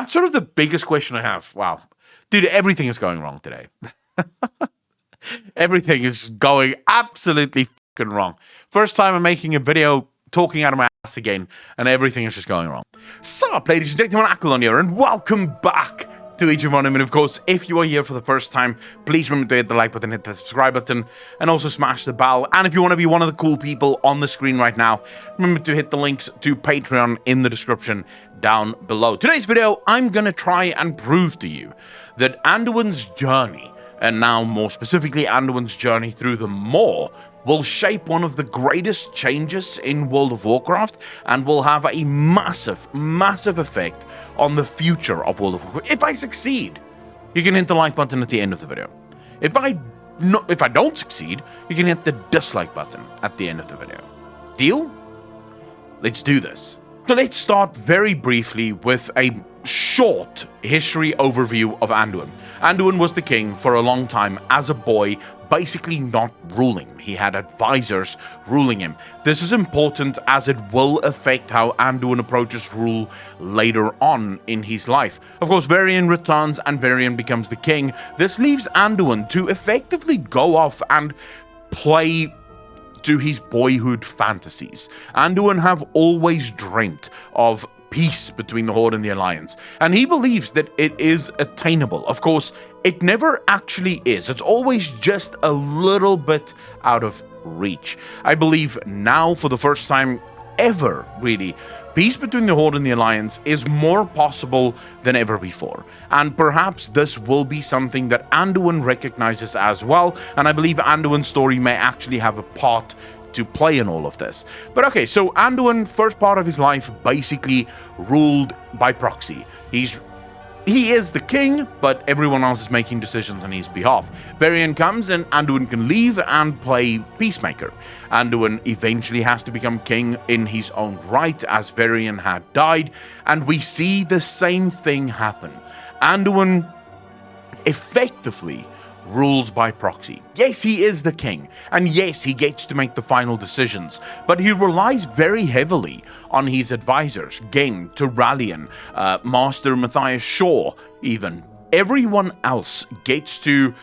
That's sort of the biggest question I have. Wow. Dude, everything is going wrong today. Everything is going absolutely fucking wrong. First time I'm making a video talking out of my ass again, and everything is just going wrong. Sup, ladies and gentlemen, Aquilon here, and welcome back to each of and of course, if you are here for the first time, please remember to hit the like button, hit the subscribe button, and also smash the bell. And if you want to be one of the cool people on the screen right now, remember to hit the links to Patreon in the description down below. Today's video, I'm gonna try and prove to you that Anduin's journey, and now more specifically Anduin's journey through the Maw, will shape one of the greatest changes in World of Warcraft and will have a massive, massive effect on the future of World of Warcraft. If I succeed, you can hit the like button at the end of the video. If I don't succeed, you can hit the dislike button at the end of the video. Deal? Let's do this. So let's start very briefly with a short history overview of Anduin. Anduin was the king for a long time as a boy, basically not ruling. He had advisors ruling him. This is important as it will affect how Anduin approaches rule later on in his life. Of course, Varian returns and Varian becomes the king. This leaves Anduin to effectively go off and play to his boyhood fantasies. Anduin have always dreamt of peace between the Horde and the Alliance, and he believes that it is attainable. Of course, it never actually is. It's always just a little bit out of reach. I believe now, for the first time ever, really, peace between the Horde and the Alliance is more possible than ever before. And perhaps this will be something that Anduin recognizes as well, and I believe Anduin's story may actually have a part to play in all of this. But okay, so Anduin, first part of his life, basically ruled by proxy. He is the king, but everyone else is making decisions on his behalf. Varian comes and Anduin can leave and play peacemaker. Anduin eventually has to become king in his own right, as Varian had died, and we see the same thing happen. Anduin effectively rules by proxy. Yes, he is the king, and yes, he gets to make the final decisions, but he relies very heavily on his advisors, Gain, Turalyon, Master Matthias Shaw, even. Everyone else gets to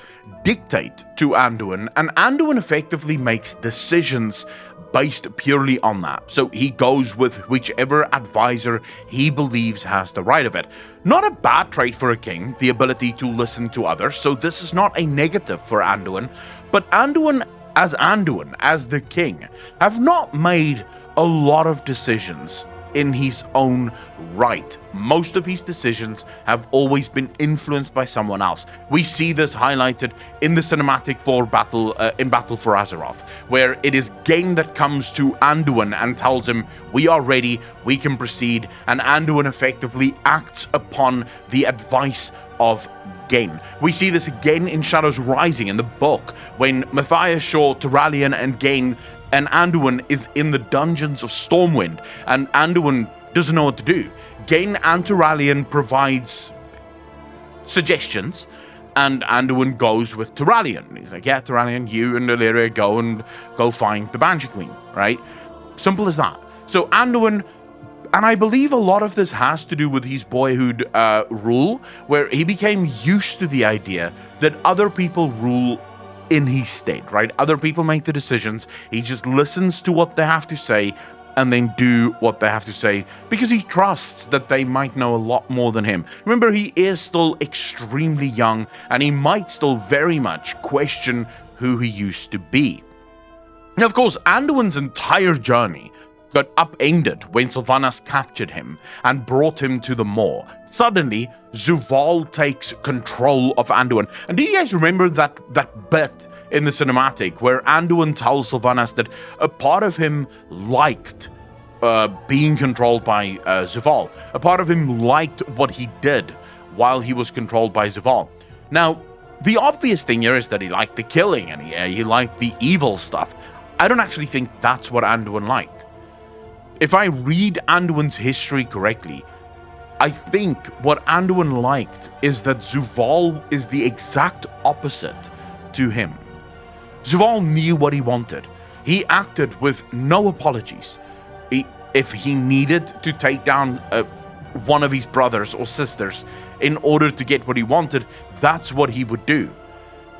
dictate to Anduin, and Anduin effectively makes decisions based purely on that. So he goes with whichever advisor he believes has the right of it. Not a bad trait for a king, the ability to listen to others, so this is not a negative for Anduin, but Anduin, as the king, have not made a lot of decisions in his own right. Most of his decisions have always been influenced by someone else. We see this highlighted in the cinematic for Battle for Azeroth, where it is Gain that comes to Anduin and tells him, "We are ready, we can proceed," and Anduin effectively acts upon the advice of Gain. We see this again in Shadows Rising in the book, when Matthias Shaw, Turalyon, and Gain and Anduin is in the dungeons of Stormwind, and Anduin doesn't know what to do. Gain and Turalyon provides suggestions, and Anduin goes with Turalyon. He's like, "Yeah, Turalyon, you and Illyria go find the Banshee Queen," right? Simple as that. So Anduin, and I believe a lot of this has to do with his boyhood rule, where he became used to the idea that other people rule in his stead, right? Other people make the decisions. He just listens to what they have to say and then do what they have to say because he trusts that they might know a lot more than him. Remember, he is still extremely young and he might still very much question who he used to be. Now, of course, Anduin's entire journey got upended when Sylvanas captured him and brought him to the Maw. Suddenly, Zovaal takes control of Anduin. And do you guys remember that bit in the cinematic where Anduin tells Sylvanas that a part of him liked being controlled by Zovaal. A part of him liked what he did while he was controlled by Zovaal. Now, the obvious thing here is that he liked the killing and he liked the evil stuff. I don't actually think that's what Anduin liked. If I read Anduin's history correctly, I think what Anduin liked is that Zovaal is the exact opposite to him. Zovaal knew what he wanted. He acted with no apologies. If he needed to take down one of his brothers or sisters in order to get what he wanted, that's what he would do.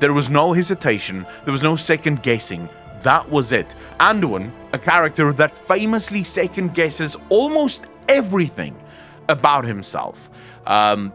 There was no hesitation, there was no second guessing. That was it. Anduin, a character that famously second guesses almost everything about himself, got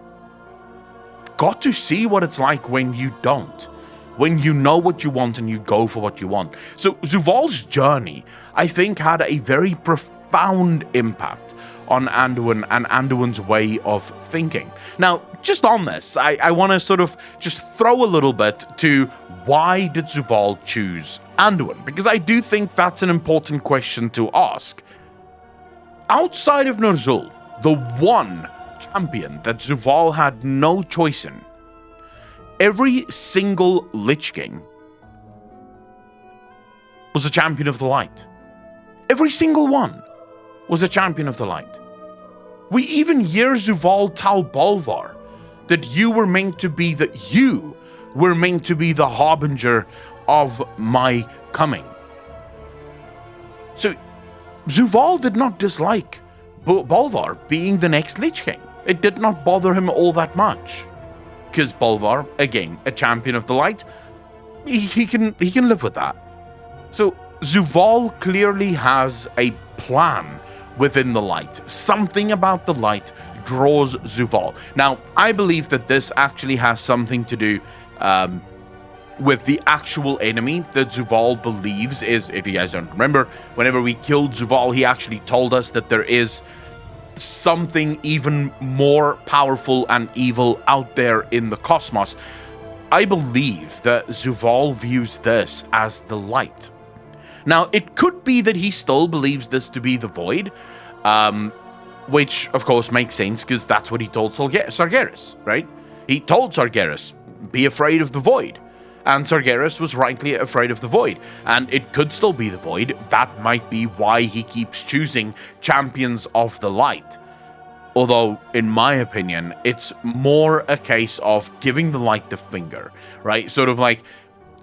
to see what it's like when you don't. When you know what you want and you go for what you want. So Zovaal's journey, I think, had a very profound impact on Anduin and Anduin's way of thinking. Now, just on this, I want to sort of just throw a little bit to why did Zovaal choose Anduin? Because I do think that's an important question to ask. Outside of Ner'zhul, the one champion that Zovaal had no choice in, every single Lich King was a champion of the light. Every single one was a champion of the light. We even hear Zovaal tell Bolvar that you were meant to be the harbinger of my coming. So Zovaal did not dislike Bolvar being the next Lich King. It did not bother him all that much. Because Bolvar, again, a champion of the light, he can live with that. So Zovaal clearly has a plan within the light. Something about the light draws Zovaal. Now, I believe that this actually has something to do with the actual enemy that Zovaal believes is, if you guys don't remember, whenever we killed Zovaal, he actually told us that there is something even more powerful and evil out there in the cosmos. I believe that Zovaal views this as the light. Now, it could be that he still believes this to be the void, which of course makes sense because that's what he told Sargeras, right? He told Sargeras, be afraid of the void. And Sargeras was rightly afraid of the void, and it could still be the void. That might be why he keeps choosing champions of the light. Although, in my opinion, it's more a case of giving the light the finger, right? Sort of like,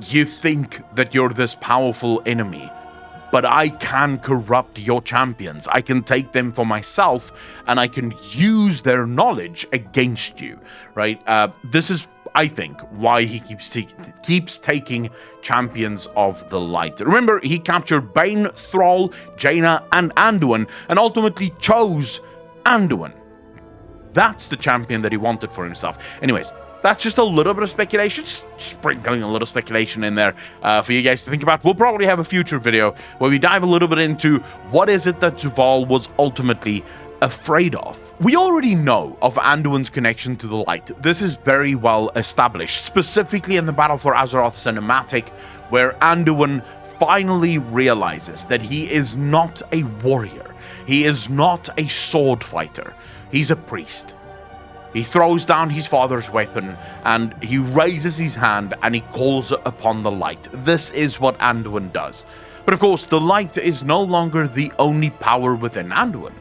you think that you're this powerful enemy, but I can corrupt your champions. I can take them for myself, and I can use their knowledge against you, right? This is, I think, why he keeps taking champions of the light. Remember, he captured Bane, Thrall, Jaina, and Anduin, and ultimately chose Anduin. That's the champion that he wanted for himself. Anyways, that's just a little bit of speculation, just sprinkling a little speculation in there for you guys to think about. We'll probably have a future video where we dive a little bit into what is it that Zovaal was ultimately afraid of. We already know of Anduin's connection to the light. This is very well established, specifically in the Battle for Azeroth cinematic, where Anduin finally realizes that he is not a warrior. He is not a sword fighter. He's a priest. He throws down his father's weapon and he raises his hand and he calls upon the light. This is what Anduin does. But of course, the light is no longer the only power within Anduin.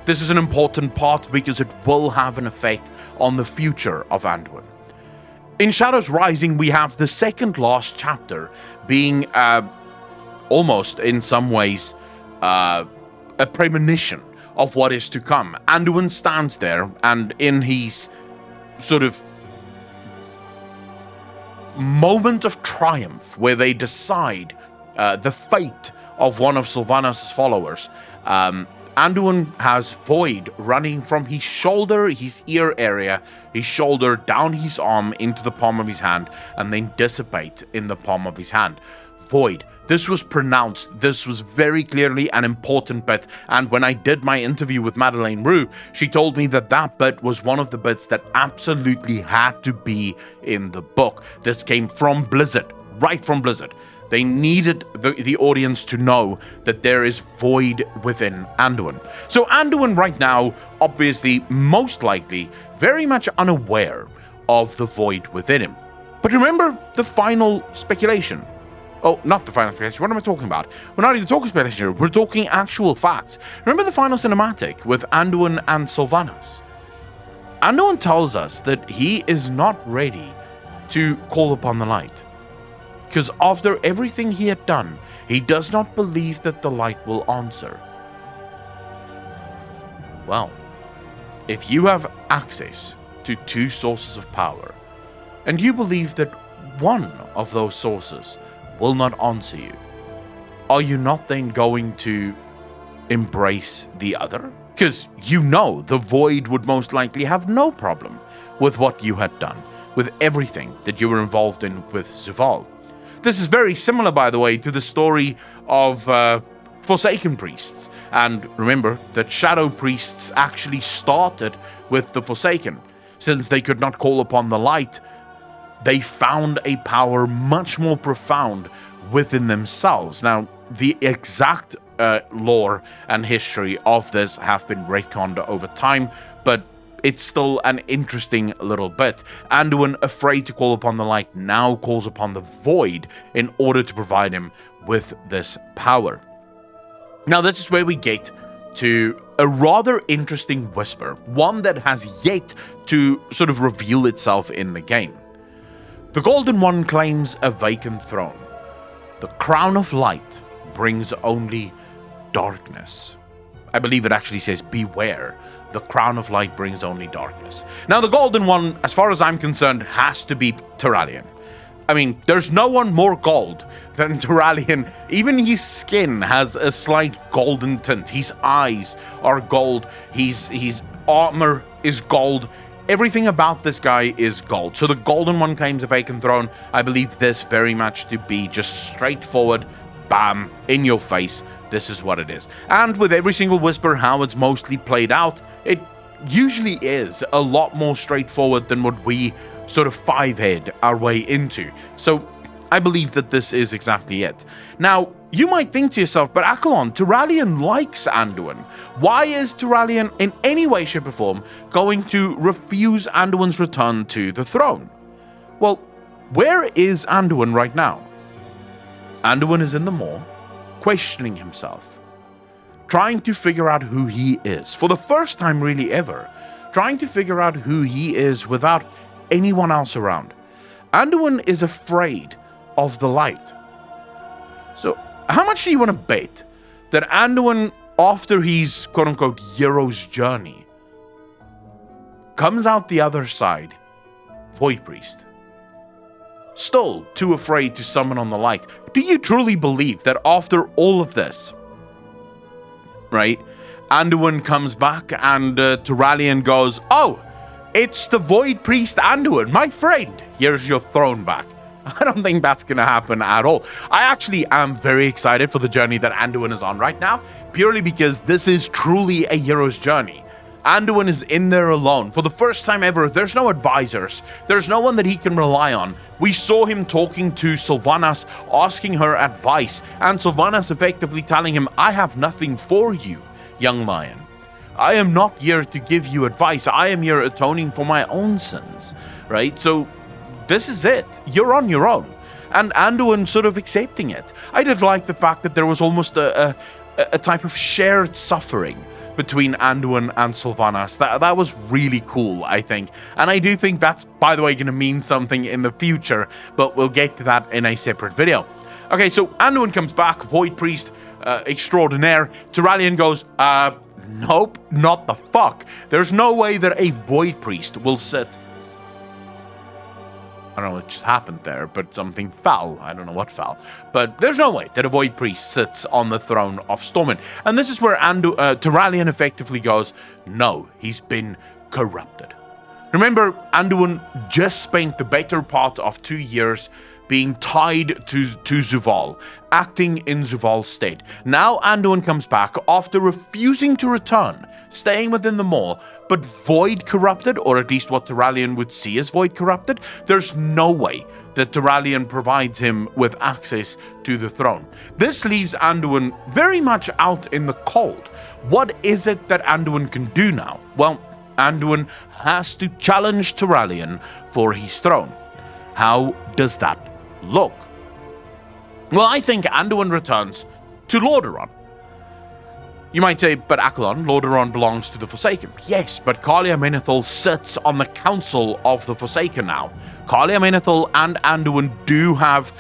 This is an important part because it will have an effect on the future of Anduin. In Shadows Rising, we have the second last chapter being almost in some ways a premonition of what is to come. Anduin stands there and in his sort of moment of triumph where they decide the fate of one of Sylvanas' followers, Anduin has void running from his shoulder, his ear area, his shoulder, down his arm into the palm of his hand, and then dissipate in the palm of his hand. Void. This was pronounced. This was very clearly an important bit. And when I did my interview with Madeleine Roux, she told me that that bit was one of the bits that absolutely had to be in the book. This came from Blizzard, right from Blizzard. They needed the audience to know that there is void within Anduin. So Anduin right now, obviously, most likely, very much unaware of the void within him. But remember the final speculation. Oh, not the final speculation. What am I talking about? We're not even talking speculation here. We're talking actual facts. Remember the final cinematic with Anduin and Sylvanas? Anduin tells us that he is not ready to call upon the light. Because after everything he had done, he does not believe that the light will answer. Well, if you have access to two sources of power, and you believe that one of those sources will not answer you, are you not then going to embrace the other? Because you know the Void would most likely have no problem with what you had done, with everything that you were involved in with Zovaal. This is very similar, by the way, to the story of Forsaken Priests. And remember that Shadow Priests actually started with the Forsaken. Since they could not call upon the light, they found a power much more profound within themselves. Now, the exact lore and history of this have been retconned over time, but it's still an interesting little bit. Anduin, afraid to call upon the light, now calls upon the Void in order to provide him with this power. Now, this is where we get to a rather interesting whisper, one that has yet to sort of reveal itself in the game. The Golden One claims a vacant throne. The Crown of Light brings only darkness. I believe it actually says, beware, the Crown of Light brings only darkness. Now, the Golden One, as far as I'm concerned, has to be Turalyon. I mean, there's no one more gold than Turalyon. Even his skin has a slight golden tint. His eyes are gold. His armor is gold. Everything about this guy is gold. So the Golden One claims a vacant throne. I believe this very much to be just straightforward, bam, in your face. This is what it is. And with every single whisper, how it's mostly played out, it usually is a lot more straightforward than what we sort of five-head our way into. So I believe that this is exactly it. Now, you might think to yourself, but Akalon, Turalyon likes Anduin. Why is Turalyon in any way, shape, or form going to refuse Anduin's return to the throne? Well, where is Anduin right now? Anduin is in the Maw, questioning himself, trying to figure out who he is. For the first time really ever, trying to figure out who he is without anyone else around. Anduin is afraid of the light. So, how much do you want to bet that Anduin, after his quote-unquote hero's journey, comes out the other side, Void Priest? Still too afraid to summon on the light. Do you truly believe that after all of this, right, Anduin comes back and Turalyon goes, oh, it's the Void Priest Anduin, my friend, here's your throne back? I don't think that's going to happen at all. I actually am very excited for the journey that Anduin is on right now, purely because this is truly a hero's journey. Anduin is in there alone. For the first time ever, there's no advisors. There's no one that he can rely on. We saw him talking to Sylvanas, asking her advice, and Sylvanas effectively telling him, I have nothing for you, young lion. I am not here to give you advice. I am here atoning for my own sins, right? So this is it. You're on your own. And Anduin sort of accepting it. I did like the fact that there was almost a type of shared suffering between Anduin and Sylvanas. That was really cool, I think. And I do think that's, by the way, going to mean something in the future, but we'll get to that in a separate video. Okay, so Anduin comes back, Void Priest extraordinaire. Turalyon goes, nope, not the fuck. There's no way that a Void Priest will sit. I don't know what just happened there, but something fell. I don't know what fell. But there's no way that a Void Priest sits on the throne of Stormwind. And this is where Turalyon effectively goes, no, he's been corrupted. Remember, Anduin just spent the better part of 2 years being tied to Zovaal, acting in Zovaal's stead. Now Anduin comes back after refusing to return, staying within the Maw, but Void corrupted, or at least what Turalyon would see as Void corrupted. There's no way that Turalyon provides him with access to the throne. This leaves Anduin very much out in the cold. What is it that Anduin can do now? Well, Anduin has to challenge Turalyon for his throne. How does that look? Well, I think Anduin returns to Lordaeron. You might say, but Akalon, Lordaeron belongs to the Forsaken. Yes, but Calia Menethil sits on the Council of the Forsaken now. Calia Menethil and Anduin do have,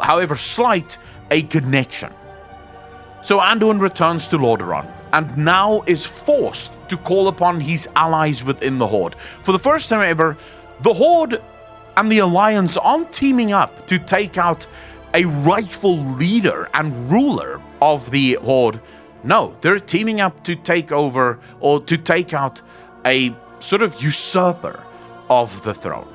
however slight, a connection. So Anduin returns to Lordaeron, and now is forced to call upon his allies within the Horde. For the first time ever, the Horde and the Alliance aren't teaming up to take out a rightful leader and ruler of the Horde. No, they're teaming up to take over or to take out a sort of usurper of the throne.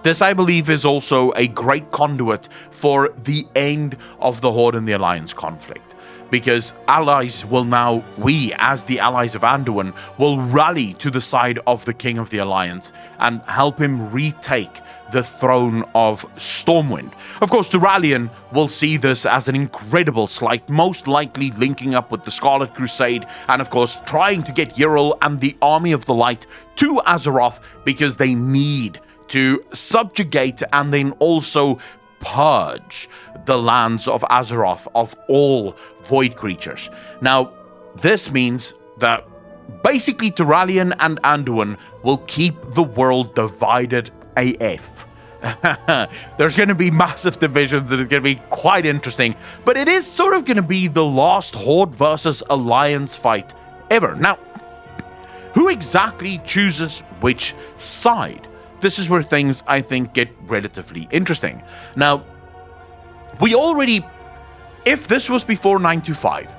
This, I believe, is also a great conduit for the end of the Horde and the Alliance conflict, because allies will now, we as the allies of Anduin, will rally to the side of the King of the Alliance and help him retake the throne of Stormwind. Of course, Turalyon will see this as an incredible slight, most likely linking up with the Scarlet Crusade, and of course trying to get Yrel and the Army of the Light to Azeroth, because they need to subjugate and then also purge the lands of Azeroth of all void creatures. Now, this means that basically Turalyon and Anduin will keep the world divided AF. There's going to be massive divisions and it's going to be quite interesting, but it is sort of going to be the last Horde versus Alliance fight ever. Now, who exactly chooses which side? This is where things, I think, get relatively interesting. Now, we already, if this was before 925,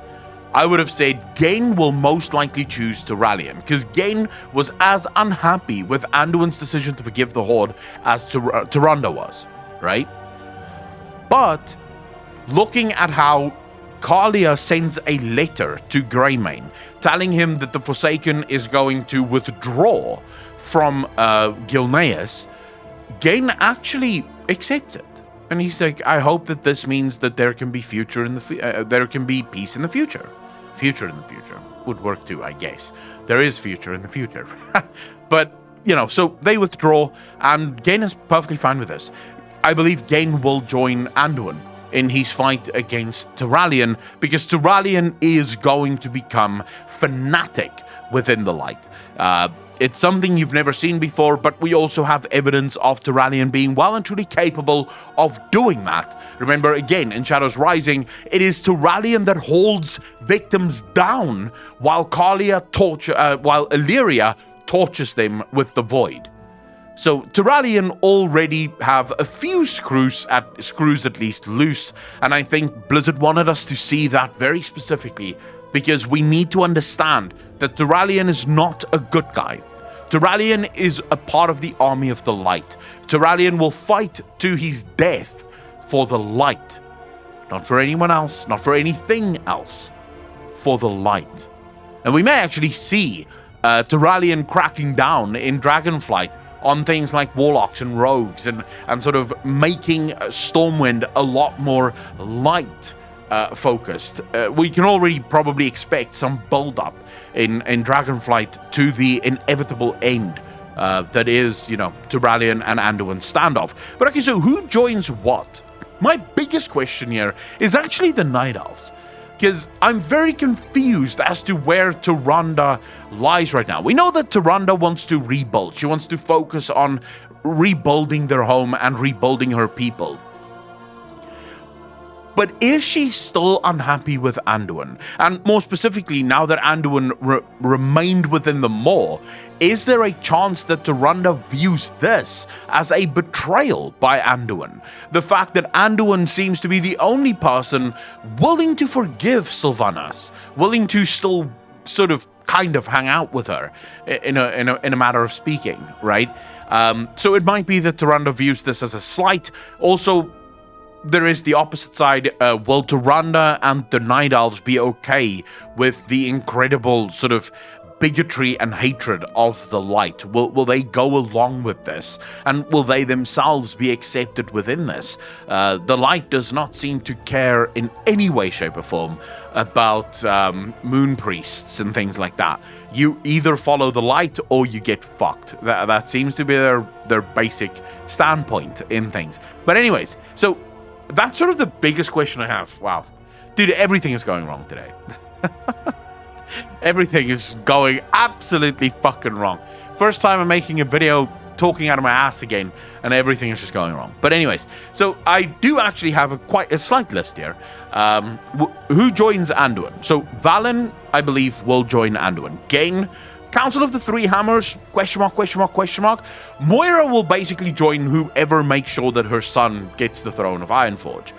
I would have said Gain will most likely choose Turalyon, because Gain was as unhappy with Anduin's decision to forgive the Horde as Tyrande was, right? But looking at how Kalia sends a letter to Greymane telling him that the Forsaken is going to withdraw from Gilneas, Gain actually accepts it. And he's like, I hope that this means that there can be future in the there can be peace in the future. Future in the future would work too, I guess. There is future in the future. But, you know, so they withdraw, and Gain is perfectly fine with this. I believe Gain will join Anduin in his fight against Turalyon, because Turalyon is going to become fanatic within the light. It's something you've never seen before, but we also have evidence of Turalyon being well and truly capable of doing that. Remember, again, in Shadows Rising, it is Turalyon that holds victims down while while Illyria tortures them with the Void. So Turalyon already have a few screws at least loose, and I think Blizzard wanted us to see that very specifically, because we need to understand that Turalyon is not a good guy. Turalyon is a part of the Army of the Light. Turalyon will fight to his death for the light. Not for anyone else, not for anything else. For the light. And we may actually see Turalyon cracking down in Dragonflight on things like warlocks and rogues, and sort of making Stormwind a lot more light focused. We can already probably expect some build-up in Dragonflight to the inevitable end that is, you know, Turalyon and Anduin standoff. But okay, so who joins what? My biggest question here is actually the Night Elves, because I'm very confused as to where Tyrande lies right now. We know that Tyrande wants to rebuild. She wants to focus on rebuilding their home and rebuilding her people. But is she still unhappy with Anduin? And more specifically, now that Anduin remained within the Maw, is there a chance that Tyrande views this as a betrayal by Anduin? The fact that Anduin seems to be the only person willing to forgive Sylvanas, willing to still sort of kind of hang out with her in a matter of speaking, right? So it might be that Tyrande views this as a slight. Also, there is the opposite side. Will Tyrande and the Night Elves be okay with the incredible sort of bigotry and hatred of the light? Will they go along with this? And will they themselves be accepted within this? The light does not seem to care in any way, shape, or form about moon priests and things like that. You either follow the light or you get fucked. That seems to be their basic standpoint in things. But anyways, so that's sort of the biggest question I have. Wow. Dude, everything is going wrong today. Everything is going absolutely fucking wrong. First time I'm making a video talking out of my ass again, and everything is just going wrong. But anyways, so I do actually have quite a slight list here. Who joins Anduin? So Valen, I believe, will join Anduin. Gain, Council of the Three Hammers, question mark, question mark, question mark. Moira will basically join whoever makes sure that her son gets the throne of Ironforge.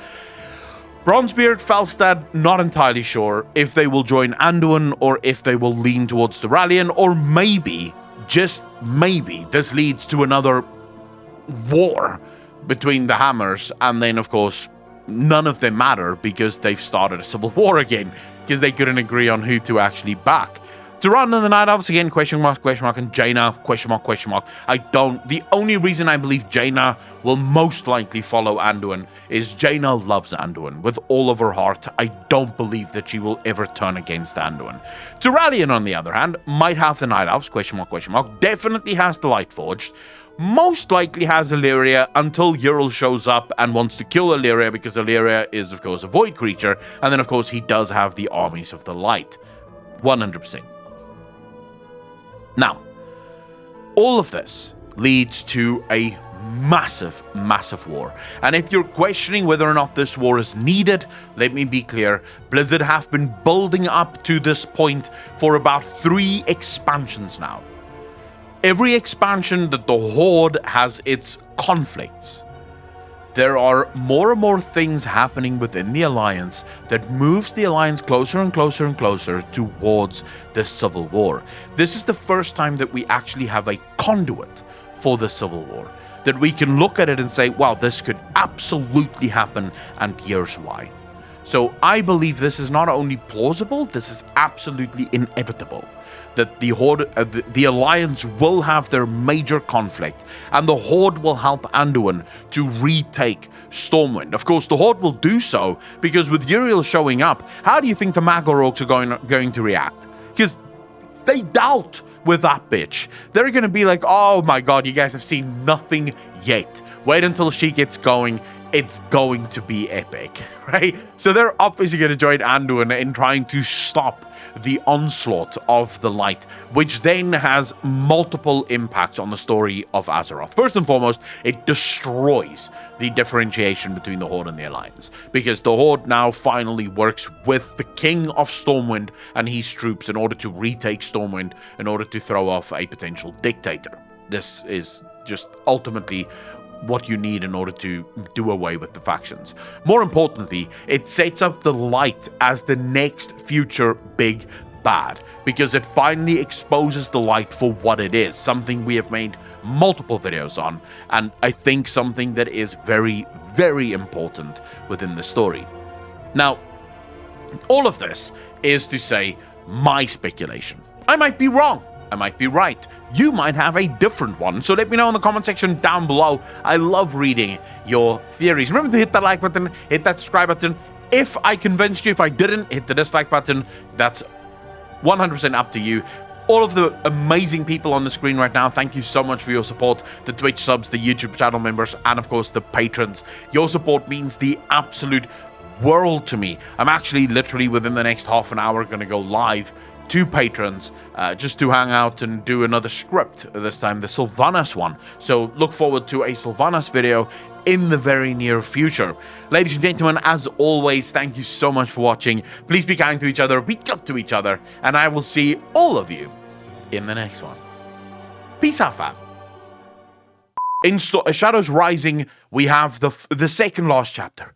Bronzebeard, Falstad, not entirely sure if they will join Anduin or if they will lean towards Turalyon, or maybe, just maybe, this leads to another war between the Hammers, and then, of course, none of them matter because they've started a civil war again because they couldn't agree on who to actually back. Duran and the Night Elves again, question mark, and Jaina, question mark, question mark. The only reason I believe Jaina will most likely follow Anduin is Jaina loves Anduin with all of her heart. I don't believe that she will ever turn against Anduin. Turalyon, on the other hand, might have the Night Elves, question mark, definitely has the Lightforged, most likely has Illyria until Yril shows up and wants to kill Illyria because Illyria is, of course, a void creature, and then, of course, he does have the Armies of the Light. 100%. Now, all of this leads to a massive, massive war. And if you're questioning whether or not this war is needed, let me be clear. Blizzard have been building up to this point for about 3 expansions now. Every expansion that the Horde has its conflicts. There are more and more things happening within the Alliance that moves the Alliance closer and closer and closer towards the Civil War. This is the first time that we actually have a conduit for the Civil War, that we can look at it and say, wow, this could absolutely happen, and here's why. So I believe this is not only plausible, this is absolutely inevitable. That the Horde, the Alliance will have their major conflict, and the Horde will help Anduin to retake Stormwind. Of course, the Horde will do so because with Uriel showing up, how do you think the Magororks are going to react? Because they doubt with that bitch. They're going to be like, oh my god, you guys have seen nothing yet. Wait until she gets going. It's going to be epic, right? So they're obviously going to join Anduin in trying to stop the onslaught of the light, which then has multiple impacts on the story of Azeroth. First and foremost, it destroys the differentiation between the Horde and the Alliance, because the Horde now finally works with the King of Stormwind and his troops in order to retake Stormwind, in order to throw off a potential dictator. This is just ultimately what you need in order to do away with the factions. More importantly, it sets up the light as the next future big bad, because it finally exposes the light for what it is, something we have made multiple videos on, and I think something that is very, very important within the story. Now, all of this is to say my speculation. I might be wrong. I might be right. You might have a different one. So let me know in the comment section down below. I love reading your theories. Remember to hit that like button, hit that subscribe button. If I convinced you, if I didn't, hit the dislike button. That's 100% up to you. All of the amazing people on the screen right now, thank you so much for your support. The Twitch subs, the YouTube channel members, and of course the patrons. Your support means the absolute world to me. I'm actually literally within the next half an hour going to go live to patrons just to hang out and do another script, this time the Sylvanas one. So look forward to a Sylvanas video in the very near future. Ladies and gentlemen, as always, thank you so much for watching. Please be kind to each other, be good to each other, and I will see all of you in the next one. Peace out, fam. In Shadows Rising, we have the second last chapter.